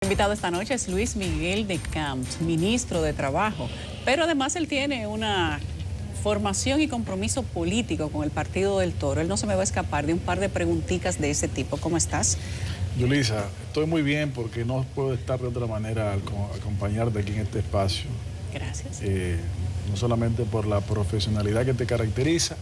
El invitado esta noche es Luis Miguel de Camps, ministro de Trabajo, pero además él tiene una formación y compromiso político con el Partido del Toro. Él no se me va a escapar de un par de preguntitas de ese tipo. ¿Cómo estás? Yulisa, estoy muy bien porque no puedo estar de otra manera al acompañarte aquí en este espacio. Gracias. No solamente por la profesionalidad que te caracteriza,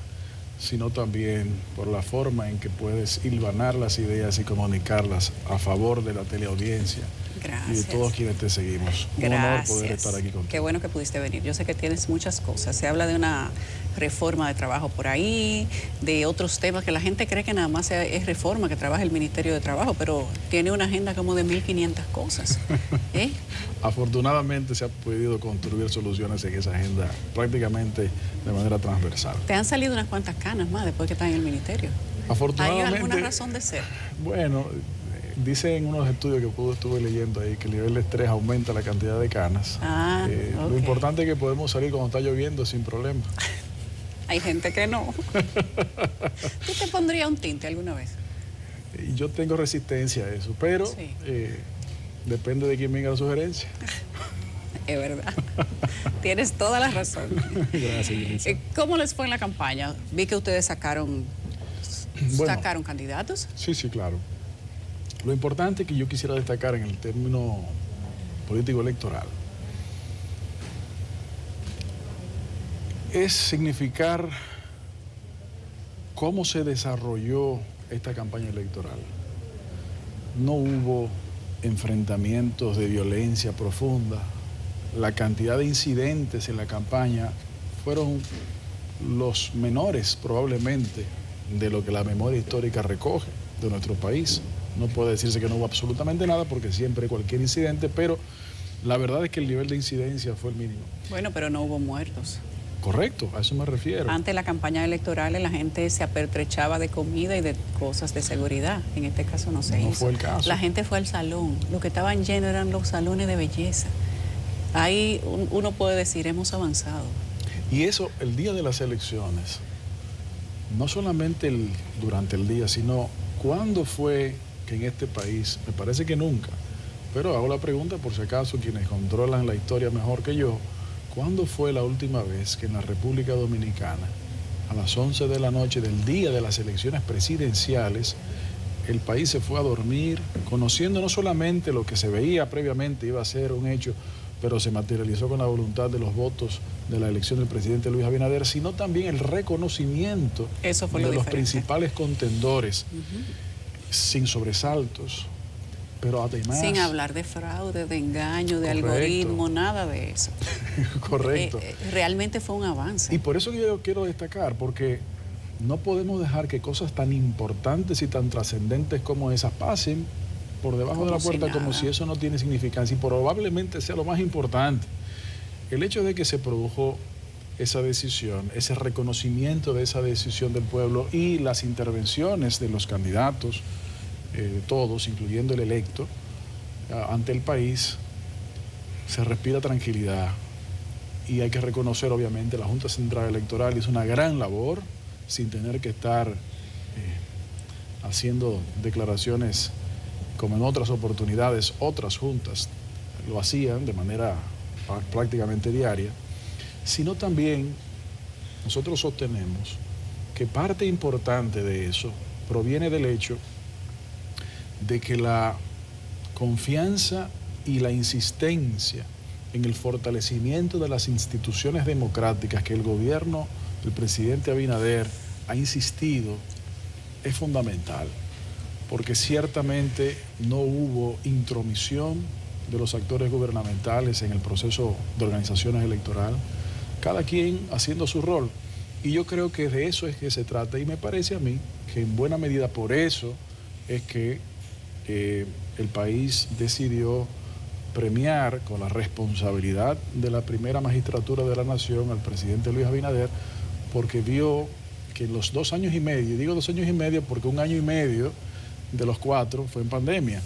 sino también por la forma en que puedes hilvanar las ideas y comunicarlas a favor de la teleaudiencia. Gracias. Y de todos quienes te seguimos. Un honor poder estar aquí contigo. Qué bueno que pudiste venir. Yo sé que tienes muchas cosas. Se habla de una reforma de trabajo por ahí, de otros temas que la gente cree que nada más es reforma que trabaja el Ministerio de Trabajo, pero tiene una agenda como de 1.500 cosas. Afortunadamente se ha podido construir soluciones en esa agenda prácticamente de manera transversal. Te han salido unas cuantas canas más después que estás en el ministerio. Afortunadamente. ¿Hay alguna razón de ser? Bueno, dicen unos estudios que estuve leyendo ahí que el nivel de estrés aumenta la cantidad de canas. Okay. Lo importante es que podemos salir cuando está lloviendo sin problema. Hay gente que no. ¿Tú te pondrías un tinte alguna vez? Yo tengo resistencia a eso, pero sí. Depende de quién venga la sugerencia. Es verdad. Tienes toda la razón. Gracias. ¿Cómo les fue en la campaña? Vi que ustedes sacaron candidatos. Sí, claro. Lo importante que yo quisiera destacar en el término político electoral es significar cómo se desarrolló esta campaña electoral. No hubo enfrentamientos de violencia profunda. La cantidad de incidentes en la campaña fueron los menores probablemente de lo que la memoria histórica recoge de nuestro país. No puede decirse que no hubo absolutamente nada porque siempre hay cualquier incidente, pero la verdad es que el nivel de incidencia fue el mínimo. Bueno, pero no hubo muertos. Correcto, a eso me refiero. Antes de la campaña electoral la gente se apertrechaba de comida y de cosas de seguridad. En este caso no se hizo. No fue el caso. La gente fue al salón. Lo que estaban llenos eran los salones de belleza. Ahí uno puede decir, hemos avanzado. Y eso, el día de las elecciones, no solamente durante el día, sino cuándo fue que en este país, me parece que nunca, pero hago la pregunta por si acaso quienes controlan la historia mejor que yo, ¿cuándo fue la última vez que en la República Dominicana, a las 11 de la noche del día de las elecciones presidenciales, el país se fue a dormir conociendo no solamente lo que se veía previamente iba a ser un hecho, pero se materializó con la voluntad de los votos de la elección del presidente Luis Abinader, sino también el reconocimiento de los principales contendores, sin sobresaltos, pero además... Sin hablar de fraude, de engaño, de algoritmo, nada de eso. Correcto. Realmente fue un avance. Y por eso que yo quiero destacar, porque no podemos dejar que cosas tan importantes y tan trascendentes como esas pasen por debajo de la puerta como si eso no tiene significancia, y probablemente sea lo más importante. El hecho de que se produjo esa decisión, ese reconocimiento de esa decisión del pueblo y las intervenciones de los candidatos, todos, incluyendo el electo, ante el país, se respira tranquilidad. Y hay que reconocer, obviamente, la Junta Central Electoral hizo una gran labor sin tener que estar haciendo declaraciones como en otras oportunidades. Otras juntas lo hacían de manera prácticamente diaria, sino también nosotros sostenemos que parte importante de eso proviene del hecho de que la confianza y la insistencia en el fortalecimiento de las instituciones democráticas que el gobierno del presidente Abinader ha insistido es fundamental, porque ciertamente no hubo intromisión de los actores gubernamentales en el proceso de organizaciones electorales, cada quien haciendo su rol. Y yo creo que de eso es que se trata, y me parece a mí que en buena medida por eso es que el país decidió premiar con la responsabilidad de la primera magistratura de la nación al presidente Luis Abinader, porque vio que en los 2 años y medio, digo 2 años y medio porque 1 año y medio de los 4 fue en pandemia,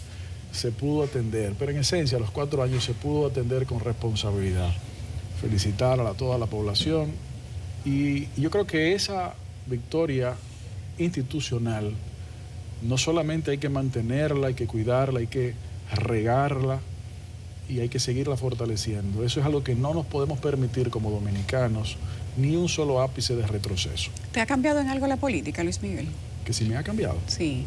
se pudo atender, pero en esencia los 4 años se pudo atender con responsabilidad. Felicitar a toda la población, y yo creo que esa victoria institucional no solamente hay que mantenerla, hay que cuidarla, hay que regarla y hay que seguirla fortaleciendo. Eso es algo que no nos podemos permitir como dominicanos, ni un solo ápice de retroceso. ¿Te ha cambiado en algo la política, Luis Miguel? Que si me ha cambiado. Sí.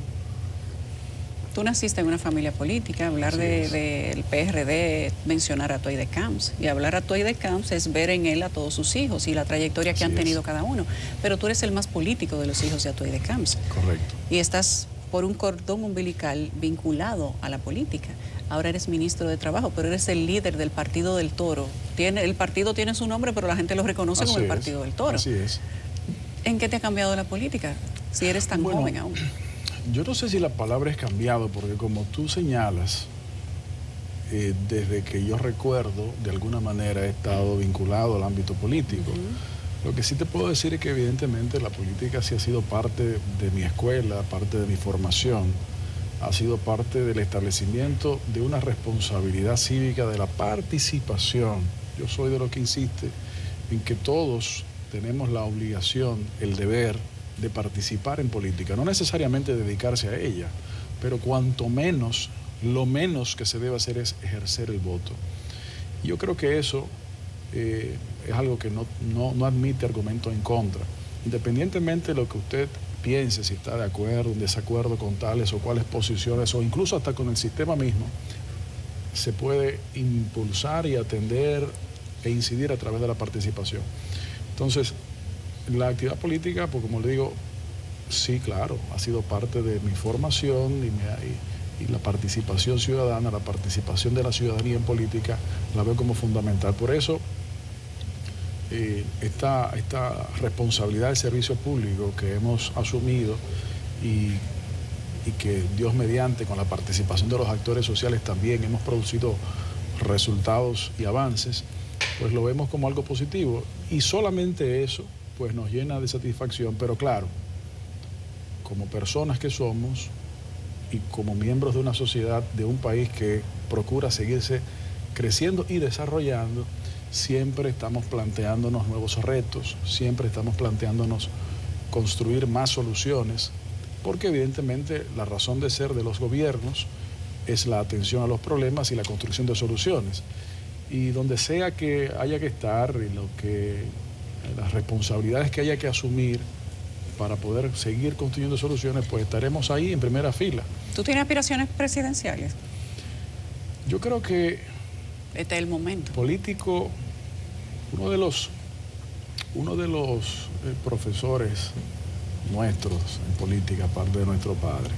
Tú naciste en una familia política, hablar del PRD, mencionar a Atoy de Camps. Y hablar a Atoy de Camps es ver en él a todos sus hijos y la trayectoria que han tenido cada uno. Pero tú eres el más político de los hijos de Atoy de Camps. Correcto. Y estás por un cordón umbilical vinculado a la política. Ahora eres ministro de Trabajo, pero eres el líder del Partido del Toro. El partido tiene su nombre, pero la gente lo reconoce como el Partido del Toro. Así es. ¿En qué te ha cambiado la política, si eres tan joven aún? Yo no sé si la palabra es cambiado, porque como tú señalas, desde que yo recuerdo, de alguna manera he estado vinculado al ámbito político. Lo que sí te puedo decir es que evidentemente la política sí ha sido parte de mi escuela, parte de mi formación, ha sido parte del establecimiento de una responsabilidad cívica, de la participación. Yo soy de los que insiste en que todos tenemos la obligación, el deber de participar en política, no necesariamente dedicarse a ella, pero cuanto menos, lo menos que se debe hacer es ejercer el voto. Y yo creo que eso es algo que no admite argumento en contra. Independientemente de lo que usted piense, si está de acuerdo, en desacuerdo con tales o cuales posiciones, o incluso hasta con el sistema mismo, se puede impulsar y atender e incidir a través de la participación. Entonces, la actividad política, pues como le digo, sí, claro, ha sido parte de mi formación y la participación ciudadana, la participación de la ciudadanía en política, la veo como fundamental. Por eso, esta responsabilidad del servicio público que hemos asumido y que Dios mediante, con la participación de los actores sociales también hemos producido resultados y avances, pues lo vemos como algo positivo. Y solamente eso pues nos llena de satisfacción, pero claro, como personas que somos y como miembros de una sociedad, de un país que procura seguirse creciendo y desarrollando, siempre estamos planteándonos nuevos retos, siempre estamos planteándonos construir más soluciones, porque evidentemente la razón de ser de los gobiernos es la atención a los problemas y la construcción de soluciones. Y donde sea que haya que estar y las responsabilidades que haya que asumir para poder seguir construyendo soluciones, pues estaremos ahí en primera fila. ¿Tú tienes aspiraciones presidenciales? Yo creo que este es el momento. Político, uno de los profesores nuestros en política, aparte de nuestro padre,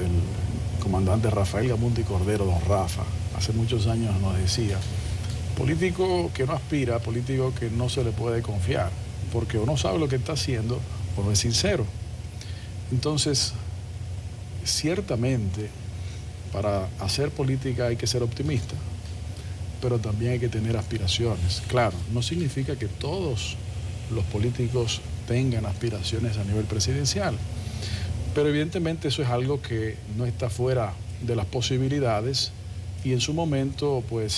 el comandante Rafael Gamundi Cordero, don Rafa, hace muchos años nos decía: político que no aspira, político que no se le puede confiar, porque o no sabe lo que está haciendo o no es sincero. Entonces, ciertamente, para hacer política hay que ser optimista, pero también hay que tener aspiraciones. Claro, no significa que todos los políticos tengan aspiraciones a nivel presidencial, pero evidentemente eso es algo que no está fuera de las posibilidades y en su momento pues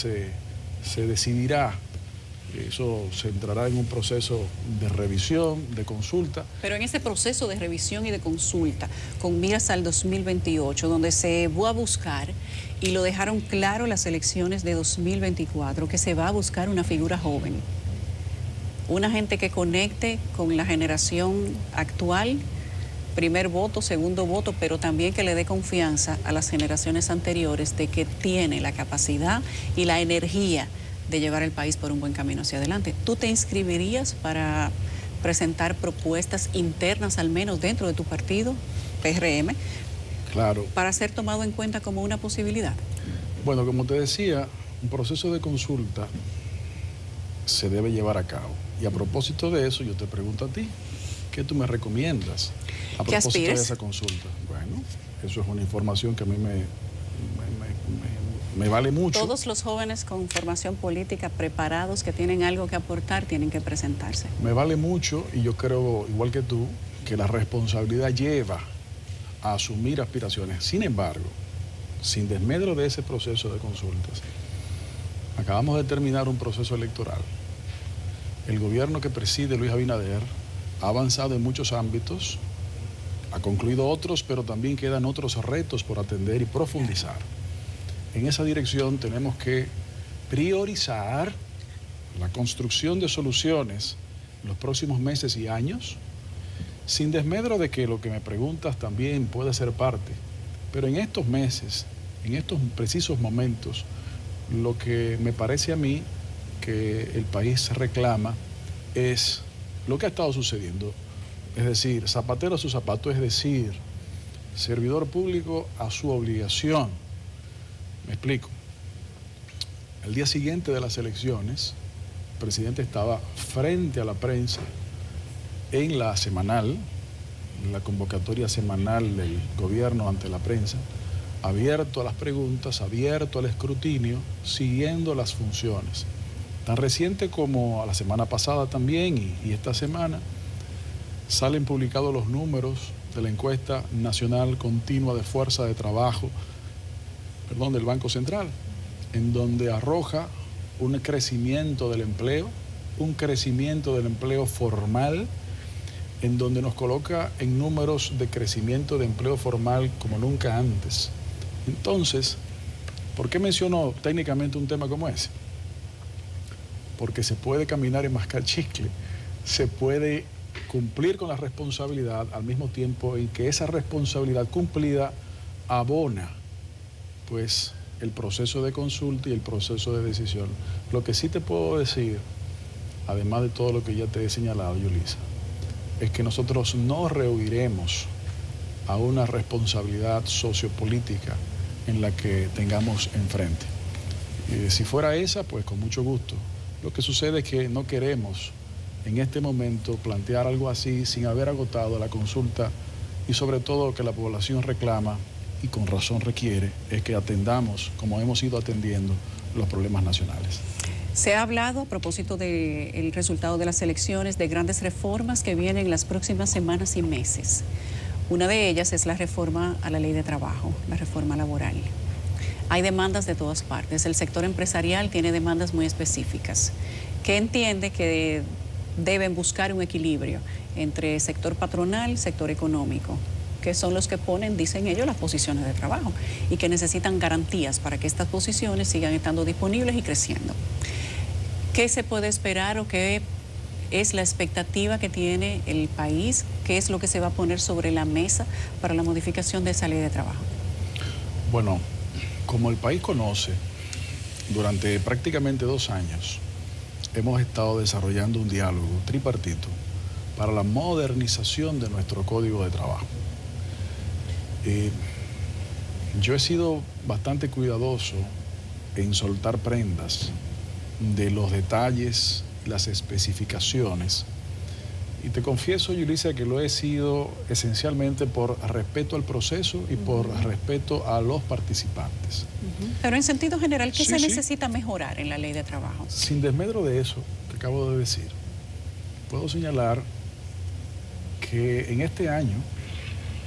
se decidirá. Eso se entrará en un proceso de revisión, de consulta. Pero en ese proceso de revisión y de consulta, con miras al 2028, donde se va a buscar, y lo dejaron claro las elecciones de 2024, que se va a buscar una figura joven, una gente que conecte con la generación actual, primer voto, segundo voto, pero también que le dé confianza a las generaciones anteriores de que tiene la capacidad y la energía de llevar el país por un buen camino hacia adelante. ¿Tú te inscribirías para presentar propuestas internas, al menos dentro de tu partido, PRM, claro, para ser tomado en cuenta como una posibilidad? Bueno, como te decía, un proceso de consulta se debe llevar a cabo. Y a propósito de eso, yo te pregunto a ti, ¿qué tú me recomiendas a propósito de esa consulta? Bueno, eso es una información que a mí me vale mucho. Todos los jóvenes con formación política preparados que tienen algo que aportar tienen que presentarse. Me vale mucho y yo creo, igual que tú, que la responsabilidad lleva a asumir aspiraciones. Sin embargo, sin desmedro de ese proceso de consultas, acabamos de terminar un proceso electoral. El gobierno que preside Luis Abinader ha avanzado en muchos ámbitos, ha concluido otros, pero también quedan otros retos por atender y profundizar. en esa dirección tenemos que priorizar la construcción de soluciones en los próximos meses y años, sin desmedro de que lo que me preguntas también puede ser parte. Pero en estos meses, en estos precisos momentos, lo que me parece a mí que el país reclama es lo que ha estado sucediendo. Es decir, zapatero a su zapato, es decir, servidor público a su obligación. Me explico. El día siguiente de las elecciones, el presidente estaba frente a la prensa en la semanal, en la convocatoria semanal del gobierno ante la prensa, abierto a las preguntas, abierto al escrutinio, siguiendo las funciones. Tan reciente como a la semana pasada también y esta semana, salen publicados los números de la encuesta nacional continua de fuerza de trabajo, del Banco Central, en donde arroja un crecimiento del empleo formal, en donde nos coloca en números de crecimiento de empleo formal como nunca antes. Entonces, ¿por qué menciono técnicamente un tema como ese? Porque se puede caminar y mascar chicle, se puede cumplir con la responsabilidad al mismo tiempo en que esa responsabilidad cumplida abona pues el proceso de consulta y el proceso de decisión. Lo que sí te puedo decir, además de todo lo que ya te he señalado, Yulisa, es que nosotros no rehuiremos a una responsabilidad sociopolítica en la que tengamos enfrente. Si fuera esa, pues con mucho gusto. Lo que sucede es que no queremos en este momento plantear algo así sin haber agotado la consulta y sobre todo lo que la población reclama y con razón requiere es que atendamos, como hemos ido atendiendo, los problemas nacionales. Se ha hablado, a propósito del resultado de las elecciones, de grandes reformas que vienen en las próximas semanas y meses. Una de ellas es la reforma a la ley de trabajo, la reforma laboral. Hay demandas de todas partes. El sector empresarial tiene demandas muy específicas, que entiende que deben buscar un equilibrio entre sector patronal y sector económico, que son los que ponen, dicen ellos, las posiciones de trabajo y que necesitan garantías para que estas posiciones sigan estando disponibles y creciendo. ¿Qué se puede esperar o qué es la expectativa que tiene el país? ¿Qué es lo que se va a poner sobre la mesa para la modificación de esa ley de trabajo? Bueno, como el país conoce, durante prácticamente 2 años hemos estado desarrollando un diálogo tripartito para la modernización de nuestro Código de Trabajo. Yo he sido bastante cuidadoso en soltar prendas de los detalles, las especificaciones. Y te confieso, Yulisa, que lo he sido esencialmente por respeto al proceso y por respeto a los participantes. Pero en sentido general, ¿qué se necesita mejorar en la ley de trabajo? Sin desmedro de eso que acabo de decir, puedo señalar que en este año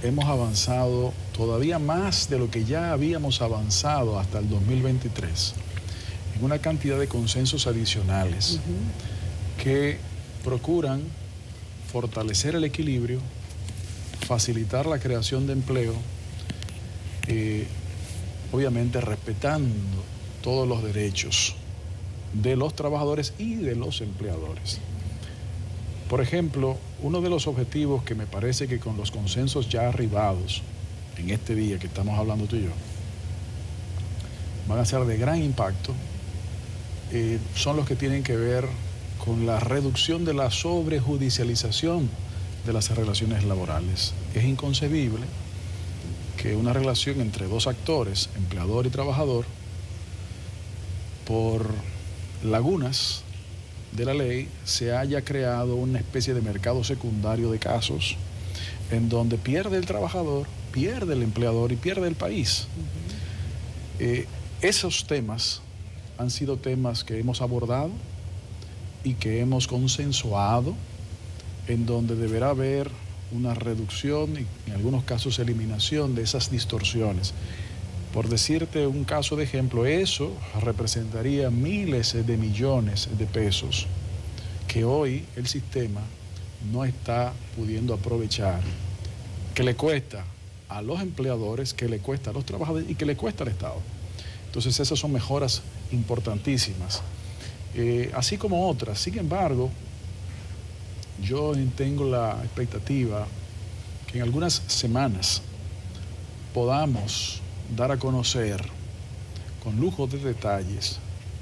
hemos avanzado todavía más de lo que ya habíamos avanzado hasta el 2023 en una cantidad de consensos adicionales que procuran fortalecer el equilibrio, facilitar la creación de empleo, obviamente respetando todos los derechos de los trabajadores y de los empleadores. Por ejemplo, uno de los objetivos que me parece que con los consensos ya arribados en este día que estamos hablando tú y yo, van a ser de gran impacto, son los que tienen que ver con la reducción de la sobrejudicialización de las relaciones laborales. Es inconcebible que una relación entre 2 actores, empleador y trabajador, por lagunas de la ley, se haya creado una especie de mercado secundario de casos en donde pierde el trabajador, pierde el empleador y pierde el país. Esos temas han sido temas que hemos abordado y que hemos consensuado, en donde deberá haber una reducción y en algunos casos eliminación de esas distorsiones. Por decirte un caso de ejemplo, eso representaría miles de millones de pesos que hoy el sistema no está pudiendo aprovechar, que le cuesta a los empleadores, que le cuesta a los trabajadores y que le cuesta al Estado. Entonces esas son mejoras importantísimas, así como otras. Sin embargo, yo tengo la expectativa que en algunas semanas podamos dar a conocer con lujo de detalles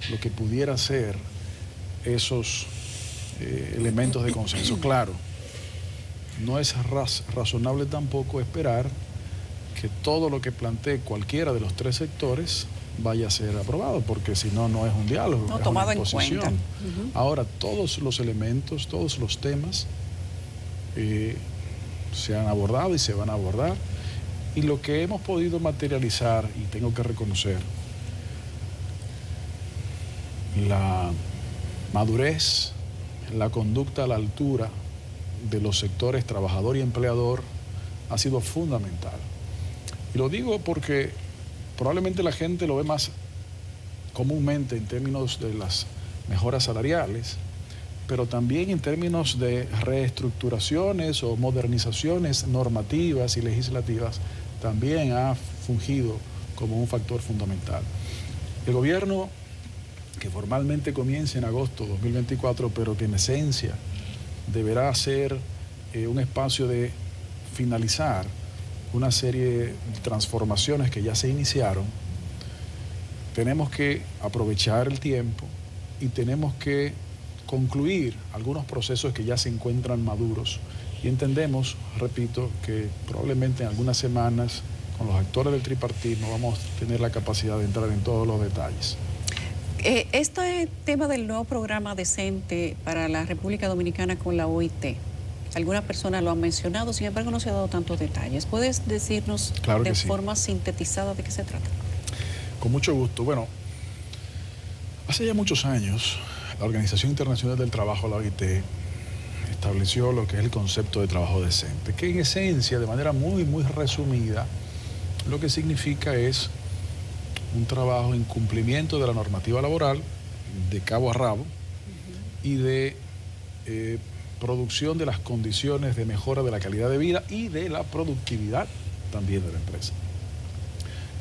lo que pudiera ser esos elementos de consenso. Claro, no es razonable tampoco esperar que todo lo que plantee cualquiera de los tres sectores vaya a ser aprobado, porque si no, no es un diálogo, no es tomado una en imposición. cuenta. Ahora, todos los elementos, todos los temas se han abordado y se van a abordar, y lo que hemos podido materializar, y tengo que reconocer, la madurez, la conducta a la altura de los sectores trabajador y empleador ha sido fundamental. Y lo digo porque probablemente la gente lo ve más comúnmente en términos de las mejoras salariales, pero también en términos de reestructuraciones o modernizaciones normativas y legislativas, también ha fungido como un factor fundamental. El gobierno, que formalmente comienza en agosto de 2024, pero que en esencia deberá ser un espacio de finalizar una serie de transformaciones que ya se iniciaron, tenemos que aprovechar el tiempo y tenemos que concluir algunos procesos que ya se encuentran maduros. Y entendemos, repito, que probablemente en algunas semanas con los actores del tripartismo vamos a tener la capacidad de entrar en todos los detalles. Este tema del nuevo programa decente para la República Dominicana con la OIT, algunas personas lo han mencionado, sin embargo no se ha dado tantos detalles. ¿Puedes decirnos de forma sintetizada de qué se trata? Con mucho gusto. Bueno, hace ya muchos años la Organización Internacional del Trabajo, la OIT, estableció lo que es el concepto de trabajo decente, que en esencia, de manera muy resumida, lo que significa es un trabajo en cumplimiento de la normativa laboral, de cabo a rabo, y de producción de las condiciones de mejora de la calidad de vida y de la productividad también de la empresa.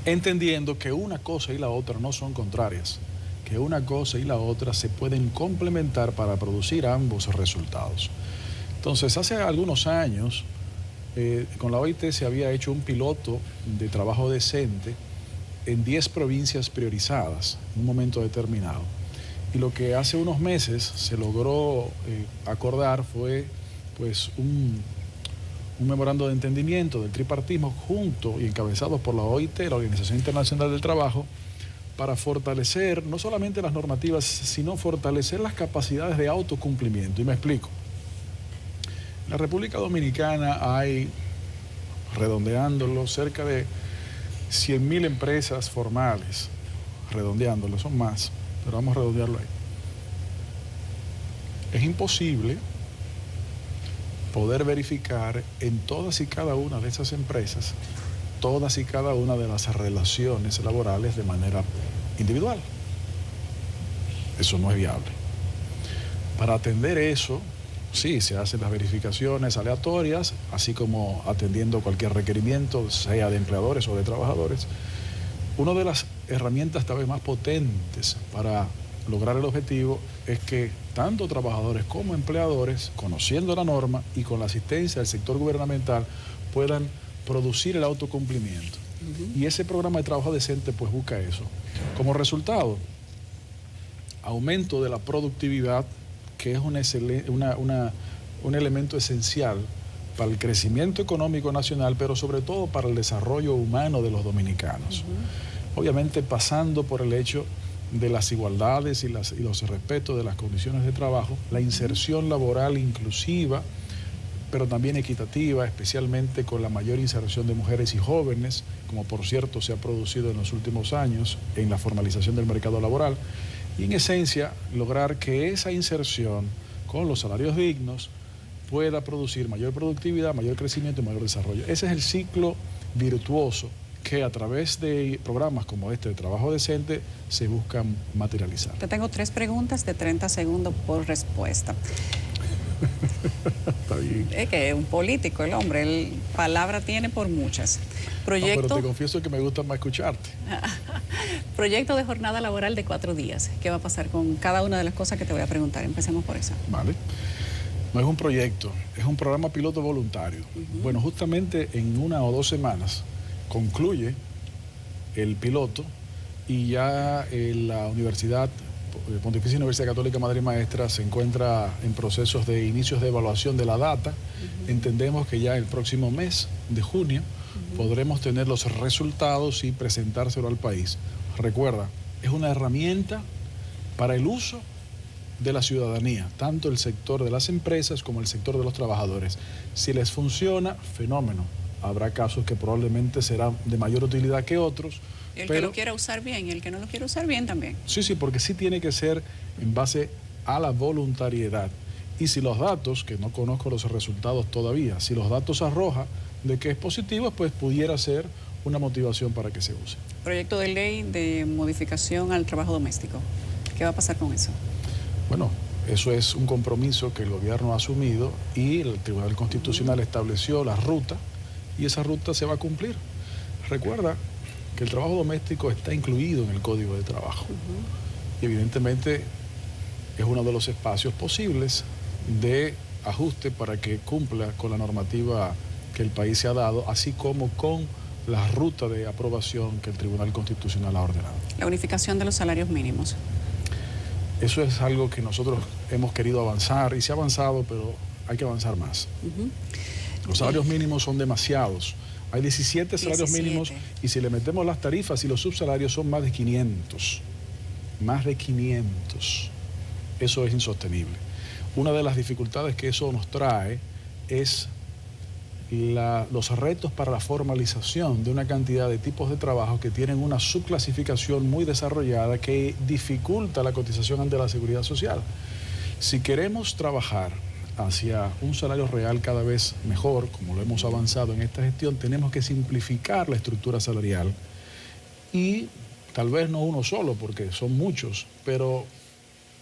Entendiendo que una cosa y la otra no son contrarias, que una cosa y la otra se pueden complementar para producir ambos resultados. Entonces, hace algunos años, con la OIT se había hecho un piloto de trabajo decente en 10 provincias priorizadas en un momento determinado. Y lo que hace unos meses se logró acordar fue pues un memorando de entendimiento del tripartismo junto y encabezado por la OIT, la Organización Internacional del Trabajo, para fortalecer no solamente las normativas, sino fortalecer las capacidades de autocumplimiento. Y me explico. En la República Dominicana hay, redondeándolo, cerca de 100.000 empresas formales, redondeándolo, son más, pero vamos a redondearlo ahí. Es imposible poder verificar en todas y cada una de esas empresas, todas y cada una de las relaciones laborales de manera individual. Eso no es viable. Para atender eso, sí, se hacen las verificaciones aleatorias, así como atendiendo cualquier requerimiento, sea de empleadores o de trabajadores. Una de las herramientas tal vez más potentes para lograr el objetivo es que tanto trabajadores como empleadores, conociendo la norma y con la asistencia del sector gubernamental, puedan producir el autocumplimiento. Y ese programa de trabajo decente pues busca eso. Como resultado, aumento de la productividad, que es un elemento esencial para el crecimiento económico nacional, pero sobre todo para el desarrollo humano de los dominicanos. Obviamente pasando por el hecho de las igualdades y los respetos de las condiciones de trabajo, la inserción laboral inclusiva, pero también equitativa, especialmente con la mayor inserción de mujeres y jóvenes, como por cierto se ha producido en los últimos años en la formalización del mercado laboral, y en esencia lograr que esa inserción con los salarios dignos pueda producir mayor productividad, mayor crecimiento y mayor desarrollo. Ese es el ciclo virtuoso que a través de programas como este de trabajo decente se buscan materializar. Te tengo 3 preguntas de 30 segundos por respuesta. Está bien. Es que es un político el hombre, él palabra tiene por muchas. Proyecto, No, pero te confieso que me gusta más escucharte. proyecto de jornada laboral de 4 días. ¿Qué va a pasar con cada una de las cosas que te voy a preguntar? Empecemos por eso. Vale. No es un proyecto, es un programa piloto voluntario. Bueno, justamente en 1 o 2 semanas concluye el piloto y ya la Pontificia Universidad Católica Madre y Maestra se encuentra en procesos de inicios de evaluación de la data. Entendemos que ya el próximo mes de junio podremos tener los resultados y presentárselo al país. Recuerda, es una herramienta para el uso de la ciudadanía, tanto el sector de las empresas como el sector de los trabajadores. Si les funciona, fenómeno. Habrá casos que probablemente serán de mayor utilidad que otros. El que lo quiera usar bien y el que no lo quiera usar bien también. Sí, porque sí tiene que ser en base a la voluntariedad. Y si los datos, que no conozco los resultados todavía, si los datos arrojan de que es positivo, pues pudiera ser una motivación para que se use. Proyecto de ley de modificación al trabajo doméstico. ¿Qué va a pasar con eso? Bueno, eso es un compromiso que el gobierno ha asumido y el Tribunal Constitucional estableció la ruta y esa ruta se va a cumplir. Recuerda que el trabajo doméstico está incluido en el Código de Trabajo y evidentemente es uno de los espacios posibles de ajuste para que cumpla con la normativa que el país se ha dado, así como con la ruta de aprobación que el Tribunal Constitucional ha ordenado. La unificación de los salarios mínimos. Eso es algo que nosotros hemos querido avanzar y se ha avanzado, pero hay que avanzar más. Los salarios mínimos son demasiados. Hay 17 salarios mínimos y si le metemos las tarifas y los subsalarios son más de 500. Más de 500. Eso es insostenible. Una de las dificultades que eso nos trae es los retos para la formalización de una cantidad de tipos de trabajo que tienen una subclasificación muy desarrollada que dificulta la cotización ante la seguridad social. Si queremos trabajar hacia un salario real cada vez mejor, como lo hemos avanzado en esta gestión, tenemos que simplificar la estructura salarial y tal vez no uno solo, porque son muchos, pero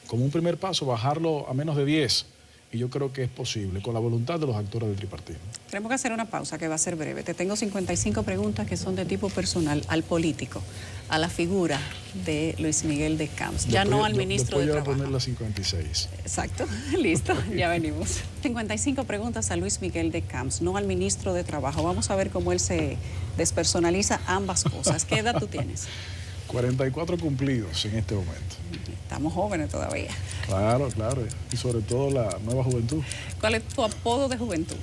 como un primer paso bajarlo a menos de 10. Y yo creo que es posible, con la voluntad de los actores del tripartismo. Tenemos que hacer una pausa que va a ser breve. Te tengo 55 preguntas que son de tipo personal al político, a la figura de Luis Miguel de Camps, ya no al ministro de Trabajo. Después voy a poner las 56. Exacto, listo, ya venimos. 55 preguntas a Luis Miguel de Camps, no al ministro de Trabajo. Vamos a ver cómo él se despersonaliza ambas cosas. ¿Qué edad tú tienes? 44 cumplidos en este momento. Estamos jóvenes todavía. Claro, claro. Y sobre todo la nueva juventud. ¿Cuál es tu apodo de juventud?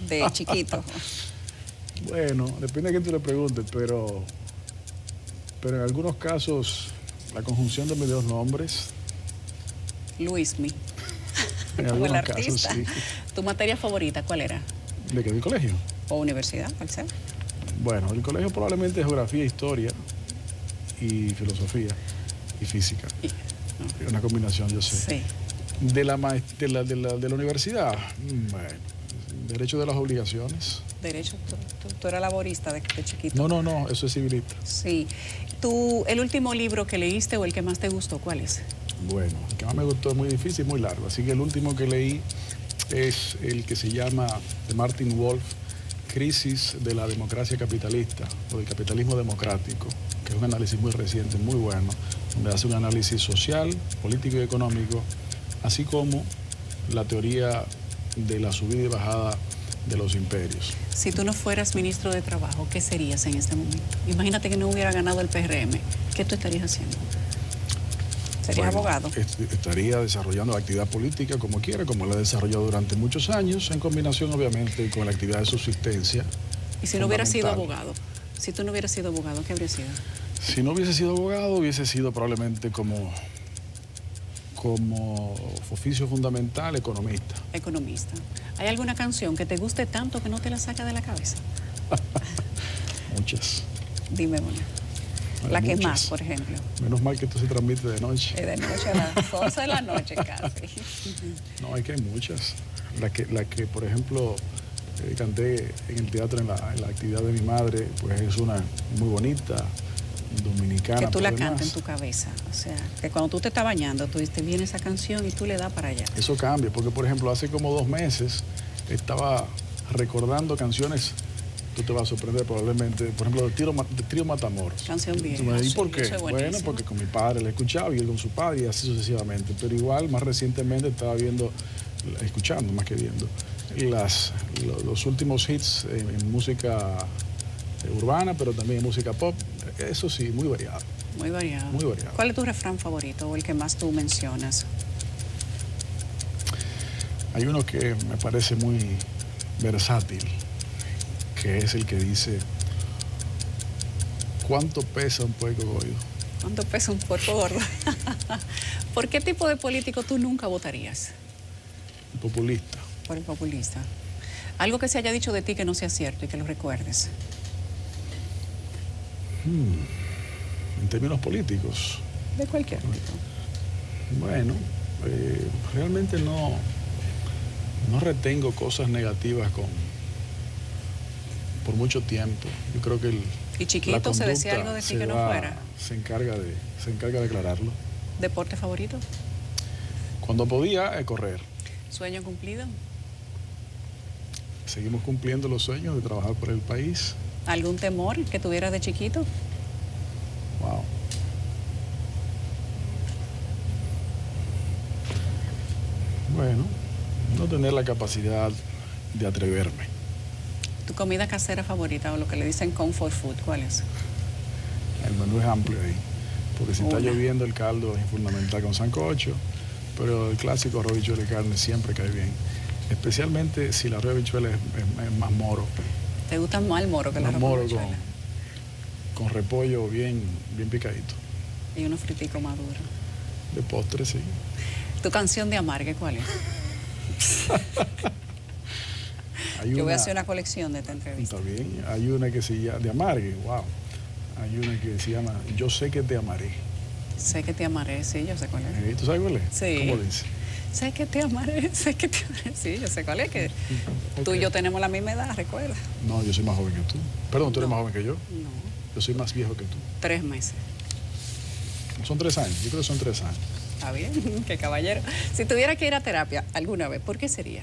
De chiquito. Bueno, depende de quién tú le preguntes, pero en algunos casos la conjunción de mis dos nombres. Luismi. En Como el algunos artista. casos, sí. ¿Tu materia favorita cuál era? ¿De qué? ¿Del colegio? ¿O universidad? ¿Cuál sea? Bueno, el colegio probablemente geografía, historia y filosofía y física. Una combinación, yo sé. Sí. De la universidad, bueno, derecho de las obligaciones. Derecho, tú eras laborista de chiquito. No, eso es civilista. Sí. ¿El último libro que leíste o el que más te gustó, cuál es? Bueno, el que más me gustó es muy difícil y muy largo, así que el último que leí es el que se llama, de Martin Wolf, Crisis de la democracia capitalista o del capitalismo democrático, que es un análisis muy reciente, muy bueno, donde hace un análisis social, político y económico, así como la teoría de la subida y bajada de los imperios. Si tú no fueras ministro de Trabajo, ¿qué serías en este momento? Imagínate que no hubiera ganado el PRM. ¿Qué tú estarías haciendo? ¿Serías abogado? Estaría desarrollando la actividad política como quiera, como la he desarrollado durante muchos años, en combinación obviamente con la actividad de subsistencia. ¿Y si no hubieras sido abogado? Si tú no hubieras sido abogado, ¿qué habría sido? Si no hubiese sido abogado, hubiese sido probablemente como oficio fundamental, economista. Economista. ¿Hay alguna canción que te guste tanto que no te la saca de la cabeza? Muchas. Dime una. La que más, por ejemplo. Menos mal que esto se transmite de noche. De noche a las 12 de la noche casi. No, hay que hay muchas. La que por ejemplo, canté en el teatro en la actividad de mi madre, pues es una muy bonita. dominicana. Que tú la por demás. cantes en tu cabeza. O sea, que cuando tú te estás bañando, tú dices, viene esa canción y tú le das para allá. Eso cambia, porque por ejemplo, hace como 2 meses estaba recordando canciones, tú te vas a sorprender probablemente, por ejemplo, de Trío Matamoros. Canción vieja. ¿Y Sí, por qué? eso es Bueno, buenísimo. porque con mi padre la escuchaba y él con su padre y así sucesivamente. Pero igual, más recientemente estaba escuchando más que viendo, los últimos hits en música urbana, pero también en música pop. Eso sí, muy variado. Muy variado. Muy variado. ¿Cuál es tu refrán favorito o el que más tú mencionas? Hay uno que me parece muy versátil, que es el que dice: ¿cuánto pesa un puerco gordo? ¿Cuánto pesa un puerco gordo? ¿Por qué tipo de político tú nunca votarías? Populista. Por el populista. Algo que se haya dicho de ti que no sea cierto y que lo recuerdes. En términos políticos, De cualquier tipo. bueno, realmente no retengo cosas negativas por mucho tiempo. Yo creo que ¿Y Chiquito se decía algo de ti que no fuera? Se encarga de aclararlo. ¿Deporte favorito? Cuando podía, correr. ¿Sueño cumplido? Seguimos cumpliendo los sueños de trabajar por el país. ¿Algún temor que tuvieras de chiquito? Wow. Bueno, no tener la capacidad de atreverme. ¿Tu comida casera favorita o lo que le dicen comfort food, cuál es? El menú es amplio ahí, porque si está Una. lloviendo el caldo es fundamental con sancocho, pero el clásico arroz, habichuela y carne siempre cae bien, especialmente si el arroz y habichuela es más moro. ¿Te gusta más el moro que la Más moro habichuela? con repollo bien picadito. Y uno fritico maduro. De postre, sí. ¿Tu canción de amargue cuál es? Yo voy a hacer una colección de esta entrevista. Está bien. Hay una que se llama, de amargue, wow. Hay una que se llama Yo sé que te amaré. Sé que te amaré, sí, yo sé cuál es. ¿Tú sabes cuál es? Sí. ¿Cómo dice? Sé que te amaré, sé que te amaré. Sí, yo sé cuál es, que tú y yo tenemos la misma edad, recuerda. No, yo soy más joven que tú. Perdón, tú eres No. más joven que yo. No, Yo soy más viejo que tú. 3 meses. Son 3 años, yo creo que son 3 años. Está bien, qué caballero. Si tuviera que ir a terapia alguna vez, ¿por qué sería?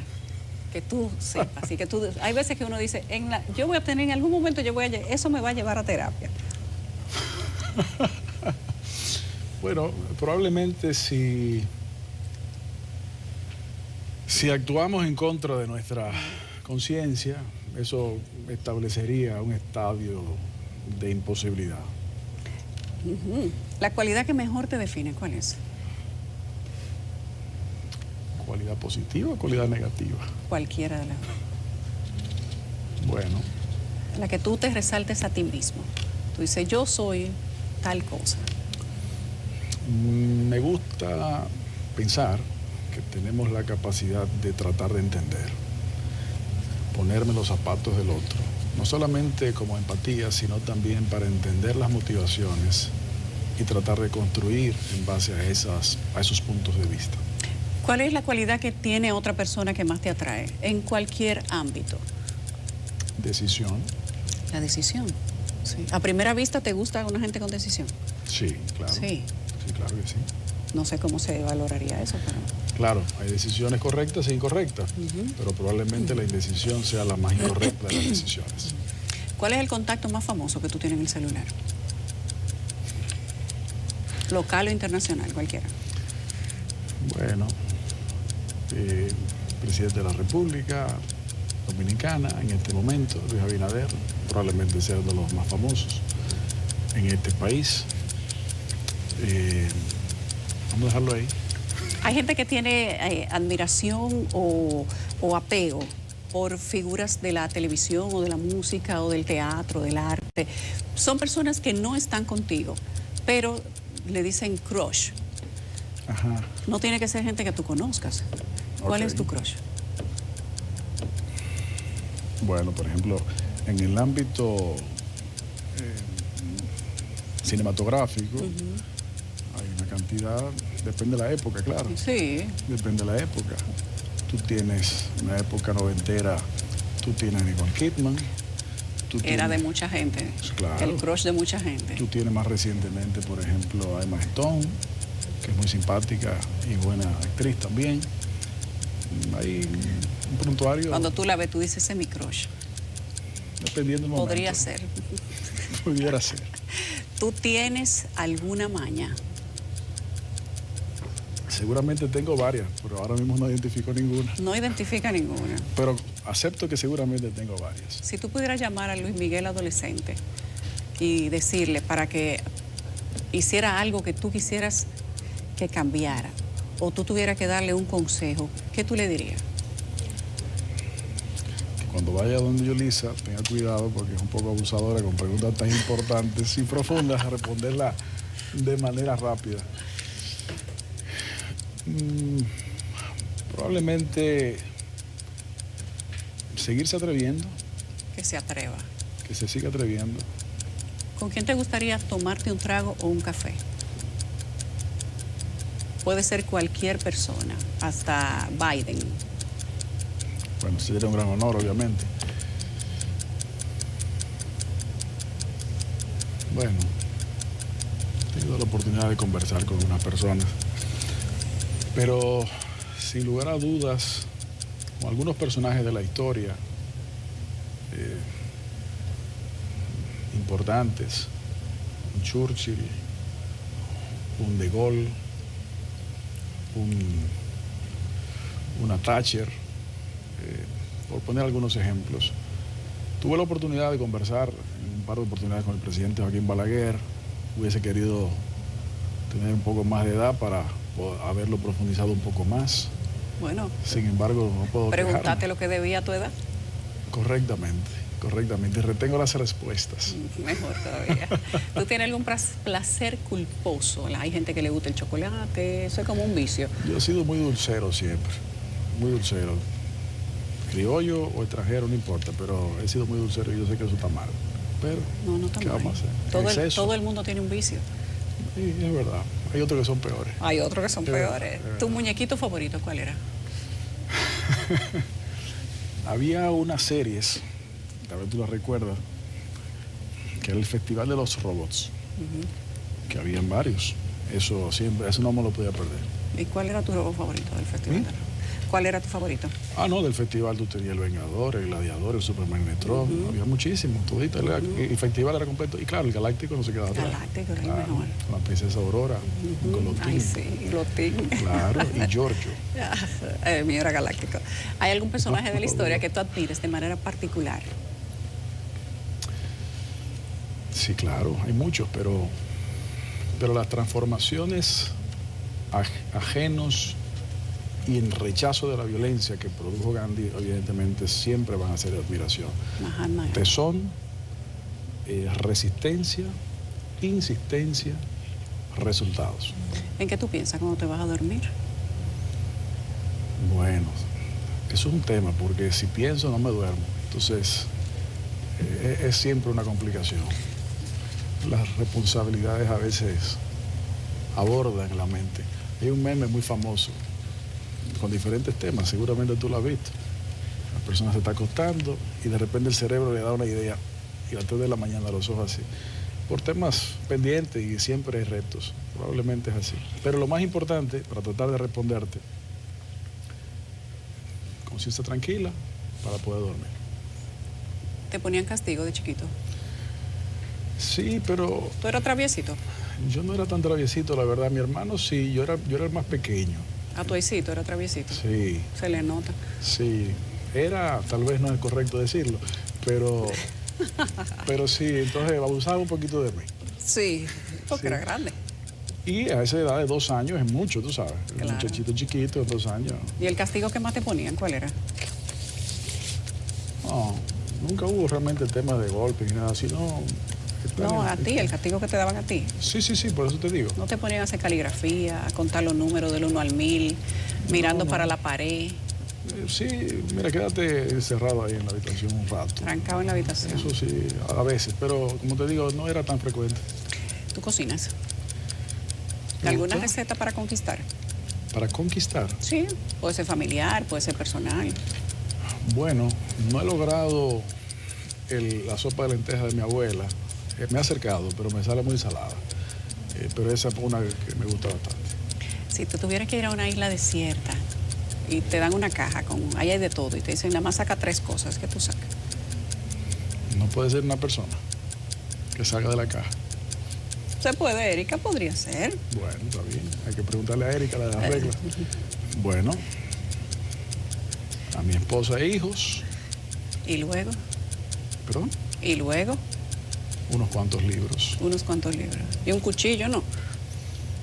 Que tú sepas, y que tú, hay veces que uno dice, yo voy a tener en algún momento, eso me va a llevar a terapia. Bueno, probablemente si actuamos en contra de nuestra conciencia, eso establecería un estadio de imposibilidad. La cualidad que mejor te define, ¿cuál es? ¿Cualidad positiva o cualidad negativa? Cualquiera de las. Bueno, La que tú te resaltes a ti mismo. Tú dices, yo soy tal cosa. me gusta pensar que tenemos la capacidad de tratar de entender, ponerme los zapatos del otro, no solamente como empatía, sino también para entender las motivaciones y tratar de construir en base a esos puntos de vista. ¿Cuál es la cualidad que tiene otra persona que más te atrae en cualquier ámbito? Decisión, La decisión. Sí. ¿A primera vista te gusta una gente con decisión? sí, claro. Sí. Sí, claro que sí. No sé cómo se valoraría eso, pero... Claro, hay decisiones correctas e incorrectas, pero probablemente la indecisión sea la más incorrecta de las decisiones. ¿Cuál es el contacto más famoso que tú tienes en el celular? Local o internacional, cualquiera. Bueno, presidente de la República Dominicana en este momento, Luis Abinader, probablemente sea uno de los más famosos en este país. Vamos a dejarlo ahí. Hay gente que tiene admiración o apego por figuras de la televisión o de la música o del teatro, del arte. Son personas que no están contigo, pero le dicen crush. Ajá. No tiene que ser gente que tú conozcas. ¿Cuál Ok. es tu crush? Bueno, por ejemplo, en el ámbito cinematográfico, hay una cantidad, depende de la época, claro. Sí. Depende de la época. Tú tienes una época noventera, tú tienes a Nicole Kidman, Era de mucha gente. Claro. El crush de mucha gente. Tú tienes más recientemente, por ejemplo, a Emma Stone, que es muy simpática y buena actriz también. Hay un prontuario. Cuando tú la ves, tú dices, ese es mi crush. Dependiendo del momento. Podría ser. Pudiera ser. ¿Tú tienes alguna maña? Seguramente tengo varias, pero ahora mismo no identifico ninguna. No identifica ninguna. Pero acepto que seguramente tengo varias. Si tú pudieras llamar a Luis Miguel adolescente y decirle para que hiciera algo que tú quisieras que cambiara, o tú tuvieras que darle un consejo, ¿qué tú le dirías? Cuando vaya donde Yolisa, tenga cuidado porque es un poco abusadora con preguntas tan importantes y profundas, a responderla de manera rápida. Probablemente seguirse atreviendo, Que se atreva. que se siga atreviendo. ¿Con quién te gustaría tomarte un trago o un café? Puede ser cualquier persona, hasta Biden. Bueno, sería un gran honor, obviamente. Bueno, he tenido la oportunidad de conversar con unas personas, pero sin lugar a dudas, con algunos personajes de la historia importantes, un Churchill, un De Gaulle, una Thatcher, por poner algunos ejemplos. Tuve la oportunidad de conversar en un par de oportunidades con el presidente Joaquín Balaguer. Hubiese querido tener un poco más de edad para haberlo profundizado un poco más. Bueno, Sin embargo, no puedo pregúntate quejarme. lo que debía a tu edad. Correctamente. Retengo las respuestas. Mejor todavía. ¿Tú tienes algún placer culposo? Hay gente que le gusta el chocolate, eso es como un vicio. Yo he sido muy dulcero siempre, muy dulcero. Criollo o extranjero, no importa, pero he sido muy dulcero y yo sé que eso está mal. Pero, No está ¿qué mal. vamos a hacer? Todo el mundo tiene un vicio. Sí, es verdad. Hay otros que son peores. Hay otros que son Es verdad, peores. es verdad. ¿Tu muñequito favorito cuál era? Había unas series, tal vez tú las recuerdas, que era el Festival de los Robots, que habían varios. Eso siempre, eso no me lo podía perder. ¿Y cuál era tu robot favorito del festival? ¿Cuál era tu favorito? No, del festival tú tenías el Vengador, el Gladiador, el Supermagnetron, había muchísimos, todito. El festival era completo. Y claro, el Galáctico no se quedaba atrás. Galáctico era el Claro, mejor. con la princesa Aurora, con los Ay, sí, Lotín. Claro, y Giorgio. El mío era Galáctico. ¿Hay algún personaje de la por historia favor. que tú admires de manera particular? Sí, claro, hay muchos, pero las transformaciones ajenos y en rechazo de la violencia que produjo Gandhi, evidentemente, siempre van a ser de admiración. Mahatma Gandhi. Tesón, resistencia, insistencia, resultados. ¿En qué tú piensas cuando te vas a dormir? Bueno, eso es un tema, porque si pienso no me duermo. Entonces, es siempre una complicación. Las responsabilidades a veces abordan la mente. Hay un meme muy famoso con diferentes temas, seguramente tú lo has visto. La persona se está acostando y de repente el cerebro le da una idea y a las 3 de la mañana los ojos así. Por temas pendientes y siempre hay retos, probablemente es así. Pero lo más importante, para tratar de responderte, conciencia tranquila para poder dormir. ¿Te ponían castigo de chiquito? Sí, pero ¿Tú eras traviesito? yo no era tan traviesito, la verdad. Mi hermano sí, yo era el más pequeño. A tu hijito era traviesito. Sí, Se le nota. sí. Era, tal vez no es correcto decirlo, pero sí, entonces abusaba un poquito de mí. Sí, porque Sí. era grande. Y a esa edad de 2 años es mucho, tú sabes. Un Claro. muchachito chiquito de 2 años. ¿Y el castigo que más te ponían, cuál era? No, nunca hubo realmente temas de golpe ni nada, sino... No, a ti, el castigo que te daban a ti. Sí, por eso te digo. ¿No te ponían a hacer caligrafía, a contar los números del 1 al 1000, mirando No. para la pared, Sí, mira, quédate encerrado ahí en la habitación un rato. trancado en la habitación? Eso sí, a veces, pero como te digo, no era tan frecuente. ¿Tú cocinas? ¿Me ¿Alguna gusta? receta para conquistar? Para conquistar, Sí, puede ser familiar, puede ser personal. bueno, no he logrado la sopa de lentejas de mi abuela. Me ha acercado, pero me sale muy salada. Pero esa es una que me gusta bastante. Si tú tuvieras que ir a una isla desierta y te dan una caja con, ahí hay de todo, y te dicen, nada más saca 3 cosas, ¿qué tú sacas? No puede ser una persona que salga de la caja. Se puede, Erika, podría ser. Bueno, está bien. Hay que preguntarle a Erika la de las reglas. Bueno, a mi esposa e hijos. ¿Y luego? ¿Perdón? ¿Y luego? Unos cuantos libros. Unos cuantos libros. Y un cuchillo, ¿no?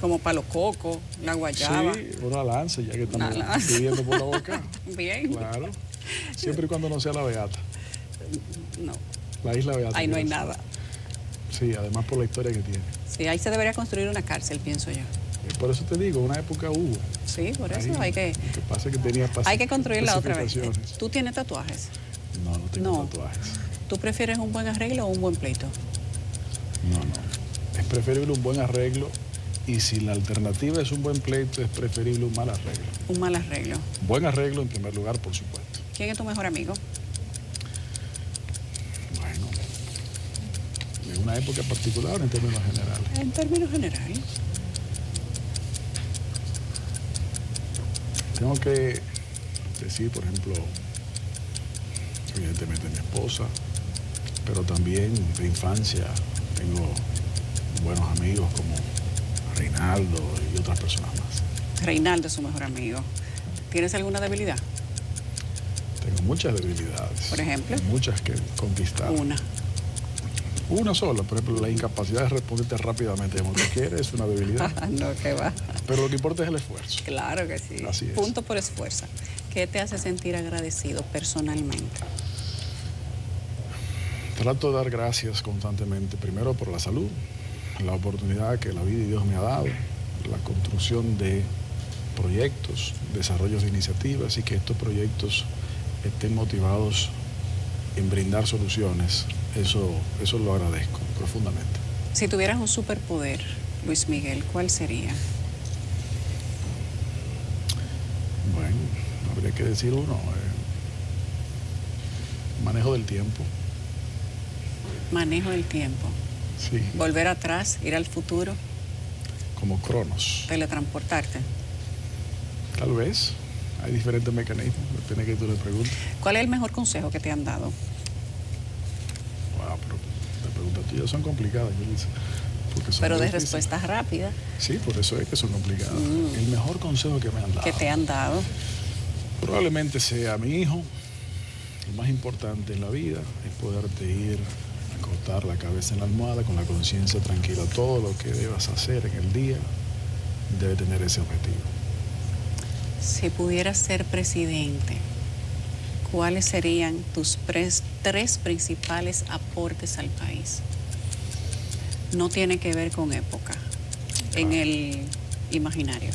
Como para los cocos, la guayaba. Sí, una lanza, ya que estamos viviendo por la boca. Bien. Claro. Siempre y cuando no sea la Beata. No. La isla Beata. Ahí no hay nada. Sí, además por la historia que tiene. Sí, ahí se debería construir una cárcel, pienso yo. Por eso te digo, una época hubo. Sí, por eso Ahí, hay que... Lo que pasa es que tenía Hay que construirla otra vez. especificaciones. ¿Tú tienes tatuajes? No, no tengo tatuajes. ¿Tú prefieres un buen arreglo o un buen pleito? No. Es preferible un buen arreglo, y si la alternativa es un buen pleito, es preferible un mal arreglo. Un mal arreglo. Buen arreglo en primer lugar, por supuesto. ¿Quién es tu mejor amigo? Bueno, en una época particular, en términos generales. En términos generales. Tengo que decir, por ejemplo, evidentemente mi esposa, pero también de infancia tengo buenos amigos como Reinaldo y otras personas más. Reinaldo es su mejor amigo. ¿Tienes alguna debilidad? Tengo muchas debilidades. Por ejemplo. Muchas que conquistar. Una sola, por ejemplo, la incapacidad de responderte rápidamente como tú quieres es una debilidad. No, que va. Pero lo que importa es el esfuerzo. Claro que sí. Así es. Punto por esfuerzo. ¿Qué te hace sentir agradecido personalmente? Trato de dar gracias constantemente, primero por la salud, la oportunidad que la vida y Dios me ha dado, la construcción de proyectos, desarrollos de iniciativas, y que estos proyectos estén motivados en brindar soluciones. Eso lo agradezco profundamente. Si tuvieras un superpoder, Luis Miguel, ¿cuál sería? Bueno, habría que decir uno. Manejo del tiempo. Manejo del tiempo. Sí. Volver atrás, ir al futuro. Como Cronos. Teletransportarte. Tal vez. Hay diferentes mecanismos, depende de que tú le preguntes. ¿Cuál es el mejor consejo que te han dado? Wow, pero las preguntas tuyas son complicadas, Yulisa, porque son pero de difíciles. respuestas rápidas. Sí, por eso es que son complicadas. El mejor consejo que me han dado. ¿Que te han dado? Probablemente sea mi hijo. Lo más importante en la vida es poderte ir a acostar la cabeza en la almohada con la conciencia tranquila. Todo lo que debas hacer en el día debe tener ese objetivo. Si pudieras ser presidente, ¿cuáles serían tus 3 principales aportes al país? No tiene que ver con época, en el imaginario.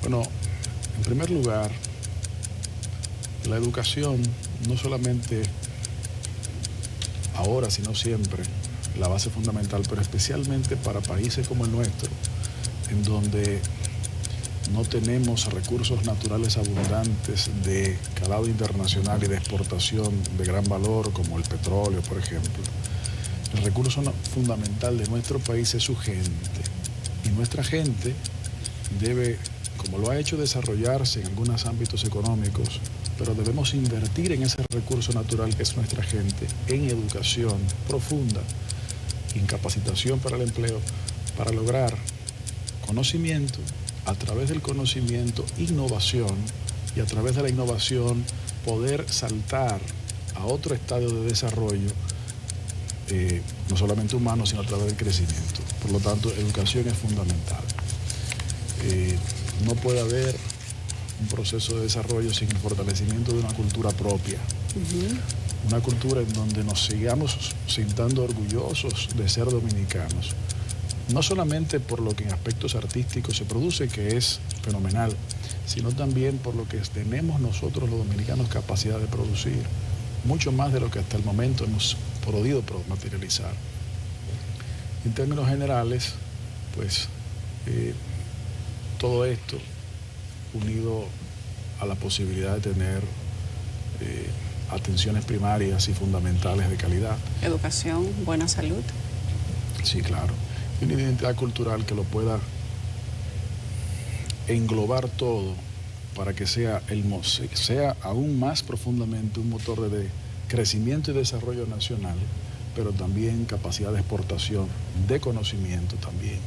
Bueno, en primer lugar, la educación no solamente ahora, sino siempre, la base fundamental, pero especialmente para países como el nuestro, en donde no tenemos recursos naturales abundantes de calado internacional y de exportación de gran valor, como el petróleo, por ejemplo. El recurso fundamental de nuestro país es su gente. Y nuestra gente debe, como lo ha hecho, desarrollarse en algunos ámbitos económicos, pero debemos invertir en ese recurso natural que es nuestra gente, en educación profunda, en capacitación para el empleo, para lograr conocimiento, a través del conocimiento, innovación, y a través de la innovación poder saltar a otro estadio de desarrollo, no solamente humano, sino a través del crecimiento. Por lo tanto, educación es fundamental. No puede haber un proceso de desarrollo sin el fortalecimiento de una cultura propia. Una cultura en donde nos sigamos sintiendo orgullosos de ser dominicanos. No solamente por lo que en aspectos artísticos se produce, que es fenomenal, sino también por lo que tenemos nosotros los dominicanos capacidad de producir, mucho más de lo que hasta el momento hemos podido materializar. En términos generales, pues todo esto unido a la posibilidad de tener atenciones primarias y fundamentales de calidad. Educación, buena salud. Sí, claro. Y una identidad cultural que lo pueda englobar todo para que sea aún más profundamente un motor de crecimiento y desarrollo nacional, pero también capacidad de exportación, de conocimiento también.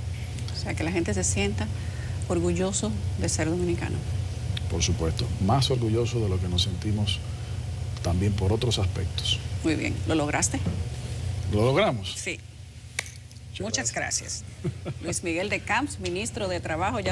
O sea, que la gente se sienta orgulloso de ser dominicano. Por supuesto, más orgulloso de lo que nos sentimos también por otros aspectos. Muy bien, ¿lo lograste? ¿Lo logramos? Sí. Muchas gracias. Luis Miguel de Camps, ministro de Trabajo. Ya